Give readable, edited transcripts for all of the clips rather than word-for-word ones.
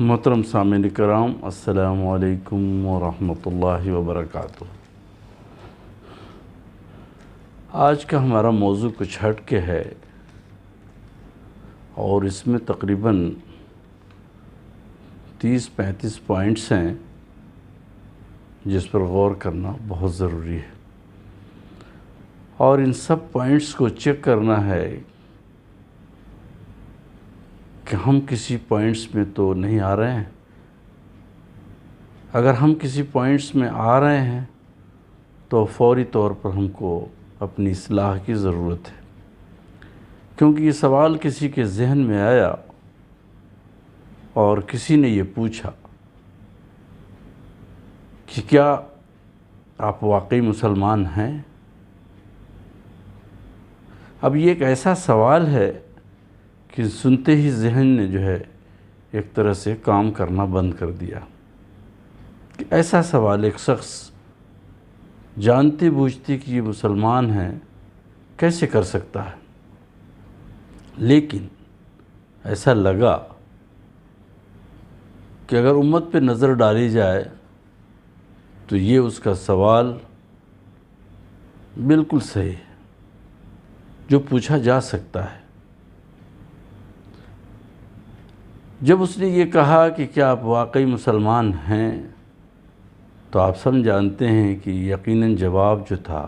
محترم سامعین کرام، السلام علیکم ورحمۃ اللہ وبرکاتہ۔ آج کا ہمارا موضوع کچھ ہٹ کے ہے اور اس میں تقریباً 30-35 پوائنٹس ہیں جس پر غور کرنا بہت ضروری ہے، اور ان سب پوائنٹس کو چیک کرنا ہے کہ ہم کسی پوائنٹس میں تو نہیں آ رہے ہیں۔ اگر ہم کسی پوائنٹس میں آ رہے ہیں تو فوری طور پر ہم کو اپنی اصلاح کی ضرورت ہے، کیونکہ یہ سوال کسی کے ذہن میں آیا اور کسی نے یہ پوچھا کہ کیا آپ واقعی مسلمان ہیں؟ اب یہ ایک ایسا سوال ہے کہ سنتے ہی ذہن نے جو ہے ایک طرح سے کام کرنا بند کر دیا کہ ایسا سوال ایک شخص جانتے بوجھتے کہ یہ مسلمان ہیں کیسے کر سکتا ہے؟ لیکن ایسا لگا کہ اگر امت پہ نظر ڈالی جائے تو یہ اس کا سوال بالکل صحیح ہے جو پوچھا جا سکتا ہے۔ جب اس نے یہ کہا کہ کیا آپ واقعی مسلمان ہیں تو آپ سب جانتے ہیں کہ یقیناً جواب جو تھا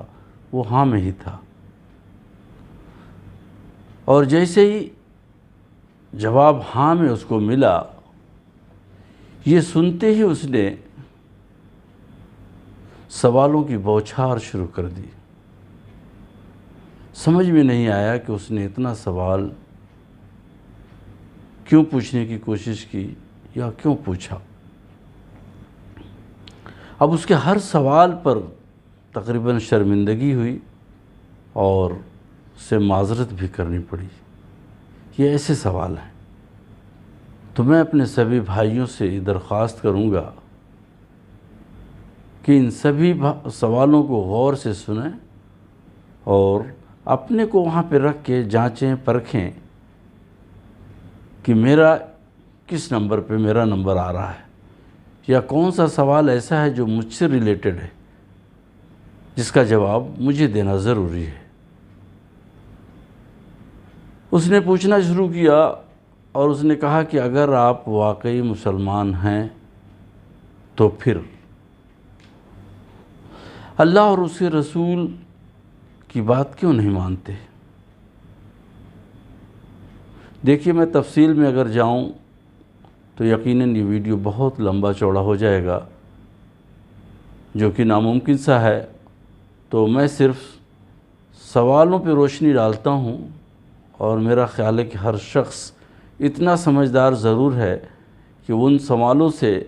وہ ہاں میں ہی تھا، اور جیسے ہی جواب ہاں میں اس کو ملا، یہ سنتے ہی اس نے سوالوں کی بوچھار شروع کر دی۔ سمجھ میں نہیں آیا کہ اس نے اتنا سوال کیوں پوچھنے کی کوشش کی یا کیوں پوچھا۔ اب اس کے ہر سوال پر تقریباً شرمندگی ہوئی اور اسے معذرت بھی کرنی پڑی۔ یہ ایسے سوال ہیں تو میں اپنے سبھی بھائیوں سے درخواست کروں گا کہ ان سبھی سوالوں کو غور سے سنیں اور اپنے کو وہاں پہ رکھ کے جانچیں پرکھیں کہ میرا کس نمبر پہ میرا نمبر آ رہا ہے، یا کون سا سوال ایسا ہے جو مجھ سے ریلیٹڈ ہے جس کا جواب مجھے دینا ضروری ہے۔ اس نے پوچھنا شروع کیا اور اس نے کہا کہ اگر آپ واقعی مسلمان ہیں تو پھر اللہ اور اس کے رسول کی بات کیوں نہیں مانتے؟ دیکھیے، میں تفصیل میں اگر جاؤں تو یقیناً یہ ویڈیو بہت لمبا چوڑا ہو جائے گا، جو کہ ناممکن سا ہے، تو میں صرف سوالوں پہ روشنی ڈالتا ہوں، اور میرا خیال ہے کہ ہر شخص اتنا سمجھدار ضرور ہے کہ ان سوالوں سے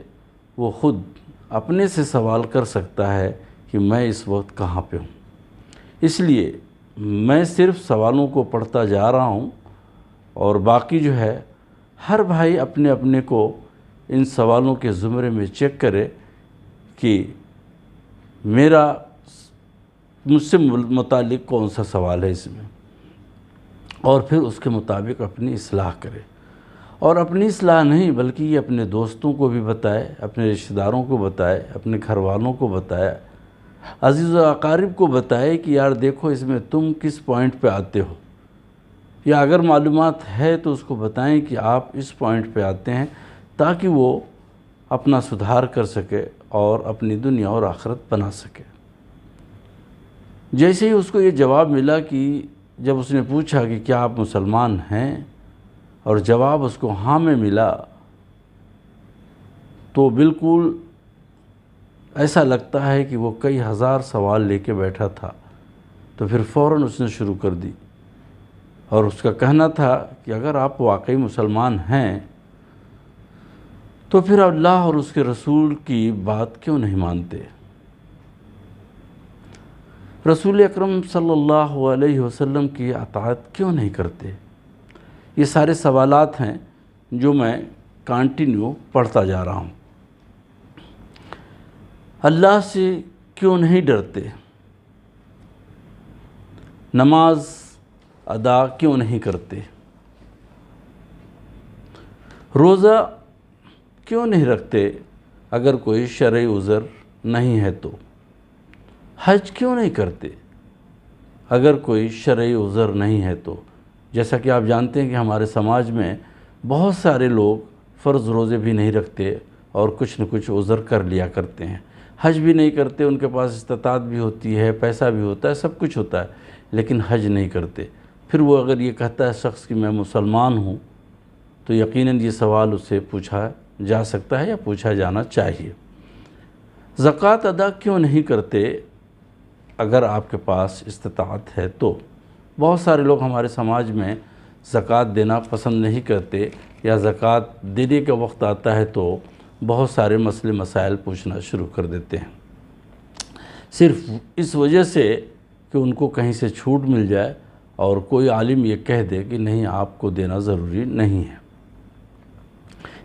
وہ خود اپنے سے سوال کر سکتا ہے کہ میں اس وقت کہاں پہ ہوں۔ اس لیے میں صرف سوالوں کو پڑھتا جا رہا ہوں، اور باقی جو ہے ہر بھائی اپنے اپنے کو ان سوالوں کے زمرے میں چیک کرے کہ میرا مجھ سے متعلق کون سا سوال ہے اس میں، اور پھر اس کے مطابق اپنی اصلاح کرے، اور اپنی اصلاح نہیں بلکہ یہ اپنے دوستوں کو بھی بتائے، اپنے رشتہ داروں کو بتائے، اپنے گھر والوں کو بتائے، عزیز و اقارب کو بتائے کہ یار دیکھو اس میں تم کس پوائنٹ پہ آتے ہو، یا اگر معلومات ہے تو اس کو بتائیں کہ آپ اس پوائنٹ پہ آتے ہیں، تاکہ وہ اپنا سدھار کر سکے اور اپنی دنیا اور آخرت بنا سکے۔ جیسے ہی اس کو یہ جواب ملا کہ جب اس نے پوچھا کہ کیا آپ مسلمان ہیں اور جواب اس کو ہاں میں ملا، تو بالکل ایسا لگتا ہے کہ وہ کئی ہزار سوال لے کے بیٹھا تھا، تو پھر فوراً اس نے شروع کر دی، اور اس کا کہنا تھا کہ اگر آپ واقعی مسلمان ہیں تو پھر اللہ اور اس کے رسول کی بات کیوں نہیں مانتے؟ رسول اکرم صلی اللہ علیہ وسلم کی اطاعت کیوں نہیں کرتے؟ یہ سارے سوالات ہیں جو میں کنٹینیو پڑھتا جا رہا ہوں۔ اللہ سے کیوں نہیں ڈرتے؟ نماز ادا کیوں نہیں کرتے؟ روزہ کیوں نہیں رکھتے اگر کوئی شرعی عذر نہیں ہے تو؟ حج کیوں نہیں کرتے اگر کوئی شرعی عذر نہیں ہے تو؟ جیسا کہ آپ جانتے ہیں کہ ہمارے سماج میں بہت سارے لوگ فرض روزے بھی نہیں رکھتے اور کچھ نہ کچھ عذر کر لیا کرتے ہیں، حج بھی نہیں کرتے، ان کے پاس استطاعت بھی ہوتی ہے، پیسہ بھی ہوتا ہے، سب کچھ ہوتا ہے، لیکن حج نہیں کرتے۔ پھر وہ اگر یہ کہتا ہے شخص کہ میں مسلمان ہوں، تو یقیناً یہ سوال اس سے پوچھا جا سکتا ہے یا پوچھا جانا چاہیے۔ زکوٰۃ ادا کیوں نہیں کرتے اگر آپ کے پاس استطاعت ہے تو؟ بہت سارے لوگ ہمارے سماج میں زکوٰۃ دینا پسند نہیں کرتے، یا زکوٰۃ دینے کا وقت آتا ہے تو بہت سارے مسئلے مسائل پوچھنا شروع کر دیتے ہیں، صرف اس وجہ سے کہ ان کو کہیں سے چھوٹ مل جائے اور کوئی عالم یہ کہہ دے کہ نہیں آپ کو دینا ضروری نہیں ہے۔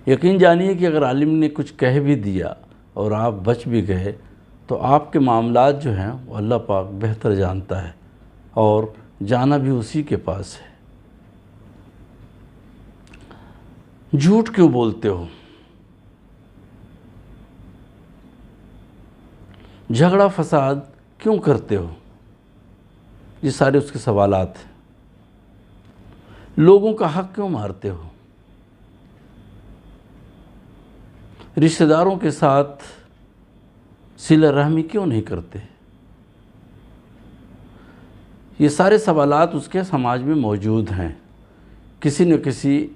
یقین جانیے کہ اگر عالم نے کچھ کہہ بھی دیا اور آپ بچ بھی گئے تو آپ کے معاملات جو ہیں وہ اللہ پاک بہتر جانتا ہے، اور جانا بھی اسی کے پاس ہے۔ جھوٹ کیوں بولتے ہو؟ جھگڑا فساد کیوں کرتے ہو؟ یہ سارے اس کے سوالات ہیں۔ لوگوں کا حق کیوں مارتے ہو؟ رشتہ داروں کے ساتھ صلہ رحمی کیوں نہیں کرتے؟ یہ سارے سوالات اس کے سماج میں موجود ہیں۔ کسی نہ کسی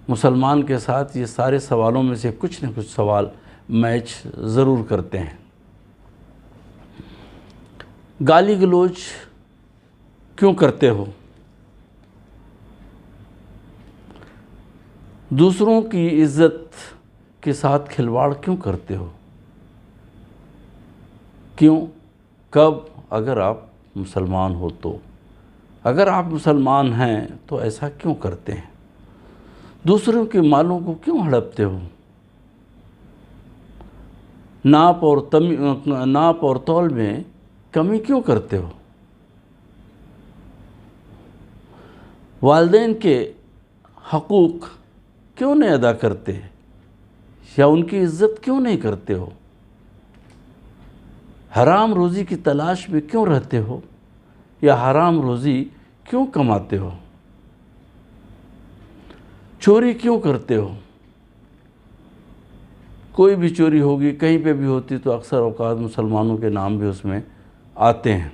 مسلمان کے ساتھ یہ سارے سوالوں میں سے کچھ نہ کچھ سوال میچ ضرور کرتے ہیں۔ گالی گلوچ کیوں کرتے ہو؟ دوسروں کی عزت کے ساتھ کھلواڑ کیوں کرتے ہو؟ کیوں؟ کب؟ اگر آپ مسلمان ہو تو۔ اگر آپ مسلمان ہیں تو ایسا کیوں کرتے ہیں؟ دوسروں کے مالوں کو کیوں ہڑپتے ہو؟ ناپ اور تول میں کمی کیوں کرتے ہو؟ والدین کے حقوق کیوں نہیں ادا کرتے، یا ان کی عزت کیوں نہیں کرتے ہو؟ حرام روزی کی تلاش میں کیوں رہتے ہو، یا حرام روزی کیوں کماتے ہو؟ چوری کیوں کرتے ہو؟ کوئی بھی چوری ہوگی، کہیں پہ بھی ہوتی تو اکثر اوقات مسلمانوں کے نام بھی اس میں آتے ہیں۔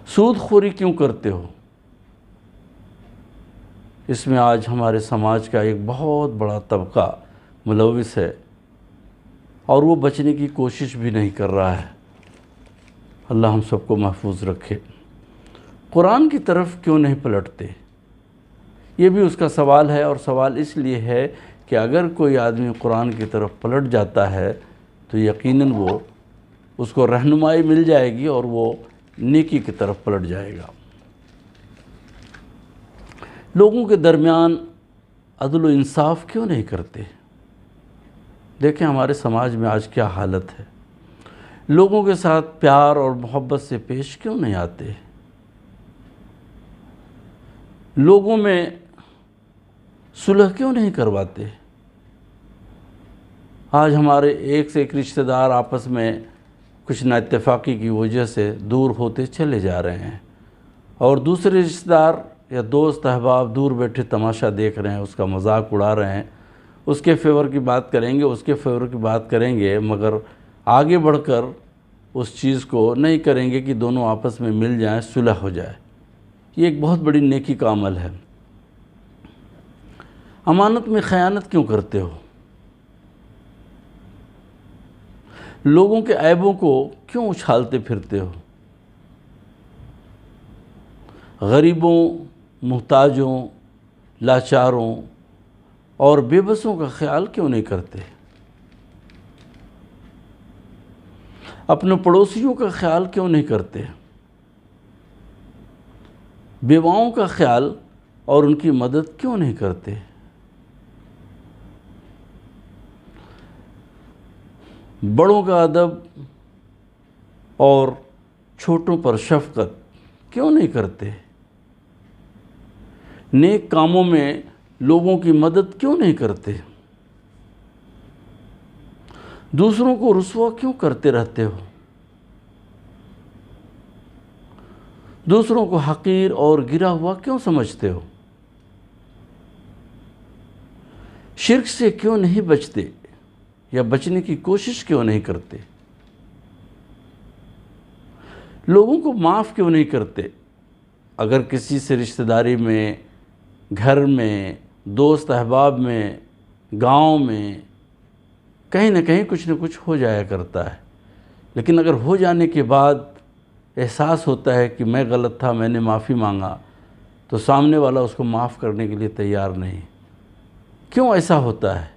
سود خوری کیوں کرتے ہو؟ اس میں آج ہمارے سماج کا ایک بہت بڑا طبقہ ملوث ہے، اور وہ بچنے کی کوشش بھی نہیں کر رہا ہے۔ اللہ ہم سب کو محفوظ رکھے۔ قرآن کی طرف کیوں نہیں پلٹتے؟ یہ بھی اس کا سوال ہے، اور سوال اس لیے ہے کہ اگر کوئی آدمی قرآن کی طرف پلٹ جاتا ہے تو یقیناً وہ اس کو رہنمائی مل جائے گی اور وہ نیکی کی طرف پلٹ جائے گا۔ لوگوں کے درمیان عدل و انصاف کیوں نہیں کرتے؟ دیکھیں ہمارے سماج میں آج کیا حالت ہے۔ لوگوں کے ساتھ پیار اور محبت سے پیش کیوں نہیں آتے؟ لوگوں میں صلح کیوں نہیں کرواتے؟ آج ہمارے ایک سے ایک رشتہ دار آپس میں کچھ نا اتفاقی کی وجہ سے دور ہوتے چلے جا رہے ہیں، اور دوسرے رشتہ دار یا دوست احباب دور بیٹھے تماشا دیکھ رہے ہیں، اس کا مذاق اڑا رہے ہیں، اس کے فیور کی بات کریں گے، اس کے فیور کی بات کریں گے، مگر آگے بڑھ کر اس چیز کو نہیں کریں گے کہ دونوں آپس میں مل جائیں، صلح ہو جائے۔ یہ ایک بہت بڑی نیکی کا عمل ہے۔ امانت میں خیانت کیوں کرتے ہو؟ لوگوں کے عیبوں کو کیوں اچھالتے پھرتے ہو؟ غریبوں، محتاجوں، لاچاروں اور بے بسوں کا خیال کیوں نہیں کرتے؟ اپنے پڑوسیوں کا خیال کیوں نہیں کرتے؟ بیواؤں کا خیال اور ان کی مدد کیوں نہیں کرتے؟ بڑوں کا ادب اور چھوٹوں پر شفقت کیوں نہیں کرتے؟ نیک کاموں میں لوگوں کی مدد کیوں نہیں کرتے؟ دوسروں کو رسوا کیوں کرتے رہتے ہو؟ دوسروں کو حقیر اور گرا ہوا کیوں سمجھتے ہو؟ شرک سے کیوں نہیں بچتے یا بچنے کی کوشش کیوں نہیں کرتے؟ لوگوں کو معاف کیوں نہیں کرتے؟ اگر کسی سے رشتہ داری میں، گھر میں، دوست احباب میں، گاؤں میں کہیں نہ کہیں کچھ نہ کچھ ہو جایا کرتا ہے، لیکن اگر ہو جانے کے بعد احساس ہوتا ہے کہ میں غلط تھا، میں نے معافی مانگا، تو سامنے والا اس کو معاف کرنے کے لیے تیار نہیں۔ کیوں ایسا ہوتا ہے؟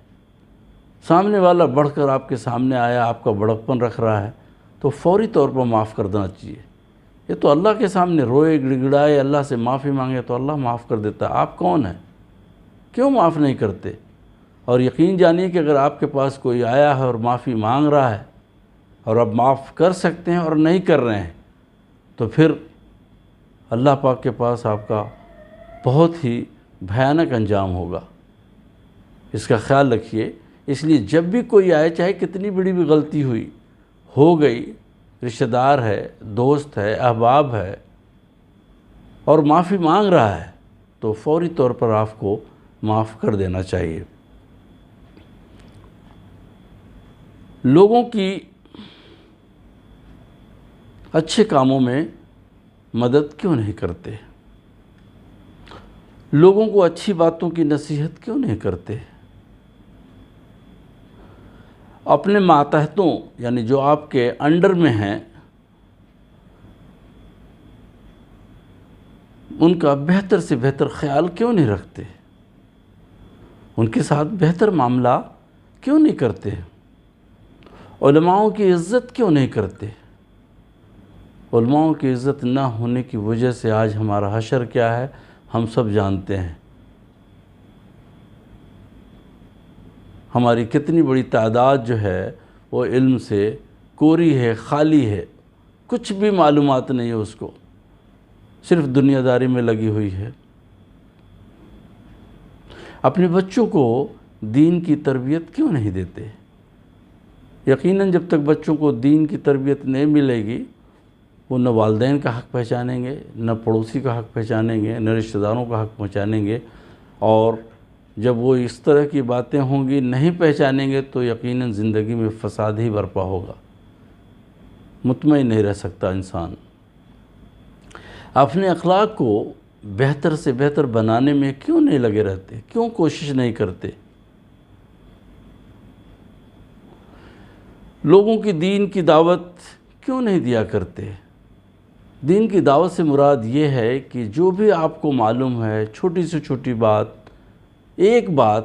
سامنے والا بڑھ کر آپ کے سامنے آیا، آپ کا بڑکپن رکھ رہا ہے، تو فوری طور پر معاف کر دینا چاہیے۔ یہ تو اللہ کے سامنے روئے گڑگڑائے، اللہ سے معافی مانگے تو اللہ معاف کر دیتا ہے۔ آپ کون ہیں؟ کیوں معاف نہیں کرتے؟ اور یقین جانیے کہ اگر آپ کے پاس کوئی آیا ہے اور معافی مانگ رہا ہے اور آپ معاف کر سکتے ہیں اور نہیں کر رہے ہیں، تو پھر اللہ پاک کے پاس آپ کا بہت ہی بھیانک انجام ہوگا۔ اس کا خیال رکھیے۔ اس لیے جب بھی کوئی آئے، چاہے کتنی بڑی بھی غلطی ہو گئی، رشتہ دار ہے، دوست ہے، احباب ہے، اور معافی مانگ رہا ہے، تو فوری طور پر آپ کو معاف کر دینا چاہیے۔ لوگوں کی اچھے کاموں میں مدد کیوں نہیں کرتے؟ لوگوں کو اچھی باتوں کی نصیحت کیوں نہیں کرتے؟ اپنے ماتحتوں یعنی جو آپ کے انڈر میں ہیں، ان کا بہتر سے بہتر خیال کیوں نہیں رکھتے؟ ان کے ساتھ بہتر معاملہ کیوں نہیں کرتے؟ علماؤں کی عزت کیوں نہیں کرتے؟ علماؤں کی عزت نہ ہونے کی وجہ سے آج ہمارا حشر کیا ہے، ہم سب جانتے ہیں۔ ہماری کتنی بڑی تعداد جو ہے وہ علم سے کوری ہے، خالی ہے، کچھ بھی معلومات نہیں ہے اس کو، صرف دنیا داری میں لگی ہوئی ہے۔ اپنے بچوں کو دین کی تربیت کیوں نہیں دیتے؟ یقیناً جب تک بچوں کو دین کی تربیت نہیں ملے گی، وہ نہ والدین کا حق پہچانیں گے، نہ پڑوسی کا حق پہچانیں گے، نہ رشتہ داروں کا حق پہچانیں گے، اور جب وہ اس طرح کی باتیں ہوں گی نہیں پہچانیں گے تو یقیناً زندگی میں فساد ہی برپا ہوگا، مطمئن نہیں رہ سکتا انسان۔ اپنے اخلاق کو بہتر سے بہتر بنانے میں کیوں نہیں لگے رہتے؟ کیوں کوشش نہیں کرتے؟ لوگوں کی دین کی دعوت کیوں نہیں دیا کرتے؟ دین کی دعوت سے مراد یہ ہے کہ جو بھی آپ کو معلوم ہے، چھوٹی سے چھوٹی بات، ایک بات،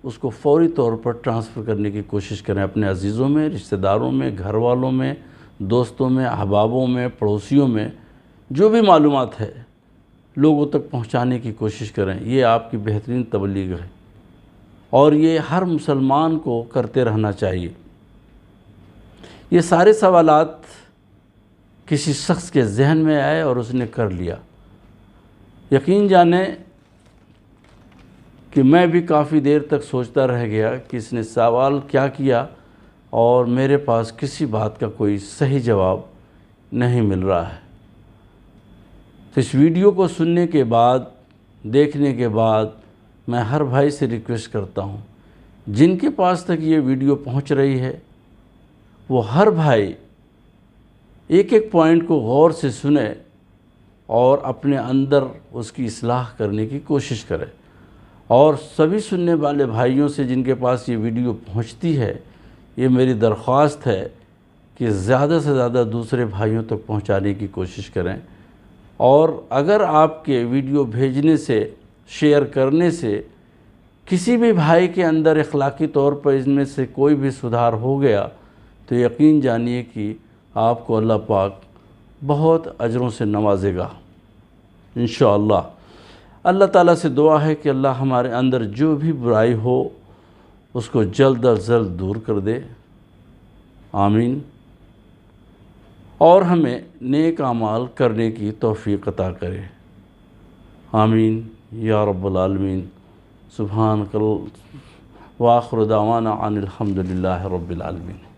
اس کو فوری طور پر ٹرانسفر کرنے کی کوشش کریں اپنے عزیزوں میں، رشتہ داروں میں، گھر والوں میں، دوستوں میں، احبابوں میں، پڑوسیوں میں، جو بھی معلومات ہے لوگوں تک پہنچانے کی کوشش کریں۔ یہ آپ کی بہترین تبلیغ ہے، اور یہ ہر مسلمان کو کرتے رہنا چاہیے۔ یہ سارے سوالات کسی شخص کے ذہن میں آئے اور اس نے کر لیا۔ یقین جانیں کہ میں بھی کافی دیر تک سوچتا رہ گیا کہ اس نے سوال کیا کیا، اور میرے پاس کسی بات کا کوئی صحیح جواب نہیں مل رہا ہے۔ تو اس ویڈیو کو سننے کے بعد، دیکھنے کے بعد، میں ہر بھائی سے ریکویسٹ کرتا ہوں، جن کے پاس تک یہ ویڈیو پہنچ رہی ہے، وہ ہر بھائی ایک ایک پوائنٹ کو غور سے سنے اور اپنے اندر اس کی اصلاح کرنے کی کوشش کرے۔ اور سبھی سننے والے بھائیوں سے جن کے پاس یہ ویڈیو پہنچتی ہے، یہ میری درخواست ہے کہ زیادہ سے زیادہ دوسرے بھائیوں تک پہنچانے کی کوشش کریں۔ اور اگر آپ کے ویڈیو بھیجنے سے، شیئر کرنے سے کسی بھی بھائی کے اندر اخلاقی طور پر ان میں سے کوئی بھی سدھار ہو گیا، تو یقین جانیے کہ آپ کو اللہ پاک بہت اجروں سے نوازے گا انشاءاللہ۔ اللہ تعالیٰ سے دعا ہے کہ اللہ ہمارے اندر جو بھی برائی ہو اس کو جلد از جلد دور کر دے، آمین، اور ہمیں نیک اعمال کرنے کی توفیق عطا کرے، آمین یا رب العالمین۔ سبحانک وآخر دعوانا ان الحمد للہ رب العالمین۔